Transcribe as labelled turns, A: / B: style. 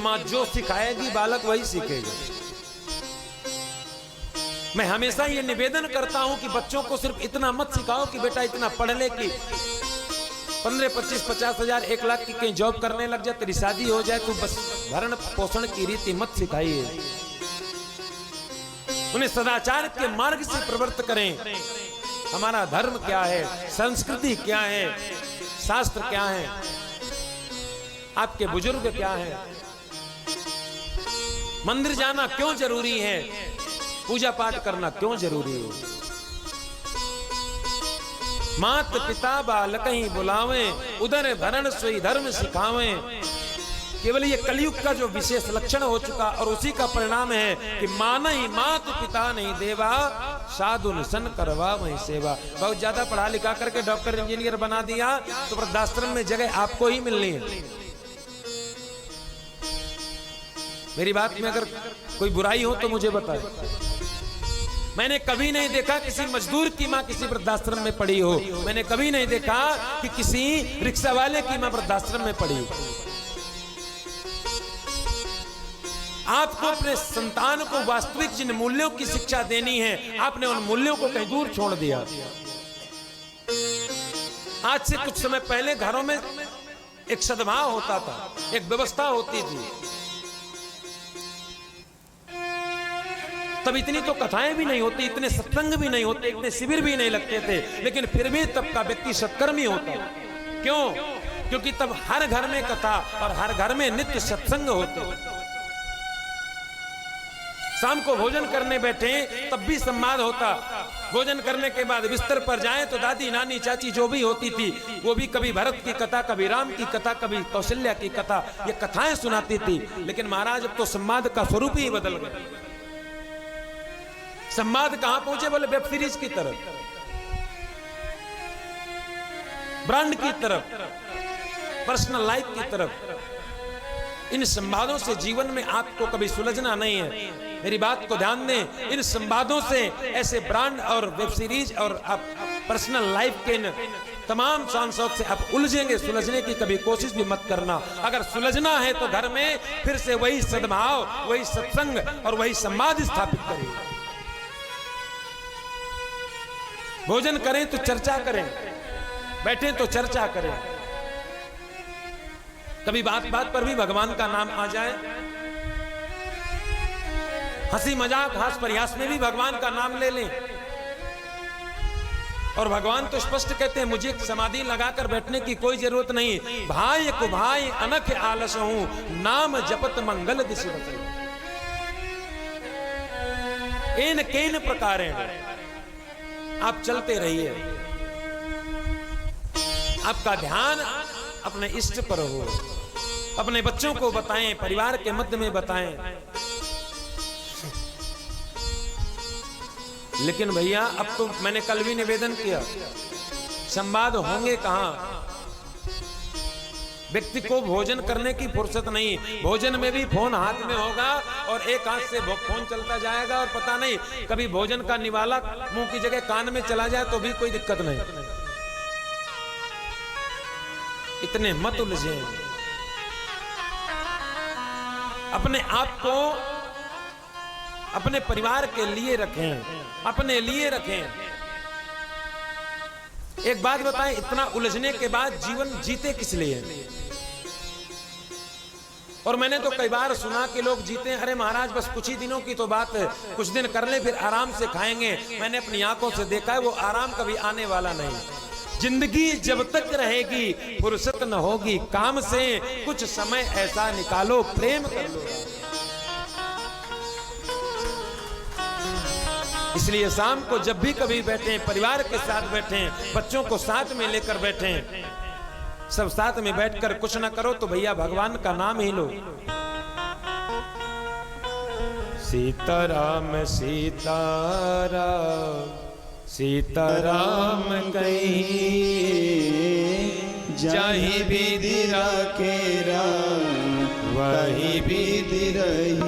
A: माँ जो सिखाएगी बालक वही सीखेगा। मैं हमेशा ये निवेदन करता हूं कि बच्चों को सिर्फ इतना मत सिखाओ कि बेटा इतना पढ़ ले कि 15, 25, 50 हजार 1 लाख की कहीं जॉब करने लग जाए, तेरी शादी हो जाए, तो बस भरण पोषण की रीति मत सिखाइए। उन्हें सदाचार के मार्ग से प्रवृत्त करें। हमारा धर्म क्या है, संस्कृति क्या है, शास्त्र क्या है, आपके बुजुर्ग क्या है, मंदिर जाना क्यों जरूरी है, पूजा पाठ करना क्यों जरूरी है। मात पिता बालक ही बुलावे, उदर भरण सोई धर्म सिखावे। केवल ये कलयुग का जो विशेष लक्षण हो चुका और उसी का परिणाम है कि मान ही मात पिता नहीं देवा, साधु सन करवा वही सेवा। बहुत ज्यादा पढ़ा लिखा करके डॉक्टर इंजीनियर बना दिया तो वृद्धाश्रम में जगह आपको ही मिलनी है। मेरी बात में अगर कोई बुराई हो तो मुझे बताए। मैंने कभी नहीं देखा किसी मजदूर की मां किसी वृद्धाश्रम में पड़ी हो। मैंने कभी नहीं देखा कि किसी रिक्शा वाले की मां वृद्धाश्रम में पड़ी हो। आपको अपने संतान को वास्तविक जिन मूल्यों की शिक्षा देनी है, आपने उन मूल्यों को कहीं दूर छोड़ दिया। आज से कुछ समय पहले घरों में एक सद्भाव होता था, एक व्यवस्था होती थी। तब इतनी तो कथाएं भी नहीं होती, इतने सत्संग भी नहीं होते, इतने शिविर भी नहीं लगते थे, लेकिन फिर भी तब का व्यक्ति सत्कर्मी होता। क्यों? क्योंकि तब हर घर में कथा और हर घर में नित्य सत्संग होते। शाम को भोजन करने बैठे तब भी संवाद होता। भोजन करने के बाद बिस्तर पर जाएं तो दादी नानी चाची जो भी होती थी वो भी कभी भरत की कथा, कभी राम की कथा, कभी कौशल्या की कथा, ये कथाएं सुनाती थी। लेकिन महाराज अब तो संवाद का स्वरूप ही बदल गया। संवाद कहां पहुंचे? बोले वेब सीरीज की तरफ, ब्रांड की तरफ, पर्सनल लाइफ की तरफ। इन संवादों से जीवन में आपको कभी सुलझना नहीं है। मेरी बात को ध्यान दें। इन संवादों से, ऐसे ब्रांड और वेब सीरीज और आप पर्सनल लाइफ के इन तमाम सांसद से आप उलझेंगे। सुलझने की कभी कोशिश भी मत करना। अगर सुलझना है तो घर में फिर से वही सद्भाव, वही सत्संग और वही संवाद स्थापित करिए। भोजन करें तो चर्चा करें, बैठे तो चर्चा करें। कभी बात बात पर भी भगवान का नाम आ जाए। हंसी मजाक हास प्रयास में भी भगवान का नाम ले लें। और भगवान तो स्पष्ट कहते हैं, मुझे समाधि लगाकर बैठने की कोई जरूरत नहीं। भाई को भाई अनख आलस हूं, नाम जपत मंगल दिशि बसे। इन केन प्रकार आप चलते रहिए। आपका ध्यान अपने इष्ट पर हो। अपने बच्चों को बताएं, परिवार के मध्य में बताएं। लेकिन भैया अब तो मैंने कल भी निवेदन किया, संवाद होंगे कहां? व्यक्ति को भोजन करने की फुर्सत नहीं। भोजन में भी फोन हाथ में होगा और एक हाथ से फोन चलता जाएगा और पता नहीं कभी भोजन का निवाला मुंह की जगह कान में चला जाए तो भी कोई दिक्कत नहीं। इतने मत उलझे। अपने आप को अपने परिवार के लिए रखें, अपने लिए रखें। एक बात बताएं, इतना उलझने के बाद जीवन जीते किस लिए? और मैंने तो कई बार सुना कि लोग जीते हैं, अरे महाराज बस कुछ ही दिनों की तो बात है, कुछ दिन कर ले फिर आराम से खाएंगे। मैंने अपनी आंखों से देखा है वो आराम कभी आने वाला नहीं। जिंदगी जब तक रहेगी फुर्सत न होगी काम से, कुछ समय ऐसा निकालो प्रेम कर लो। इसलिए शाम को जब भी कभी बैठे, परिवार के साथ बैठे, बच्चों को साथ में लेकर बैठे, सब साथ में बैठकर कुछ ना करो तो भैया भगवान का नाम ही लो। सीताराम सीताराम सीताराम कहीं,
B: जाहि विधि राखे राम वही विधि रही।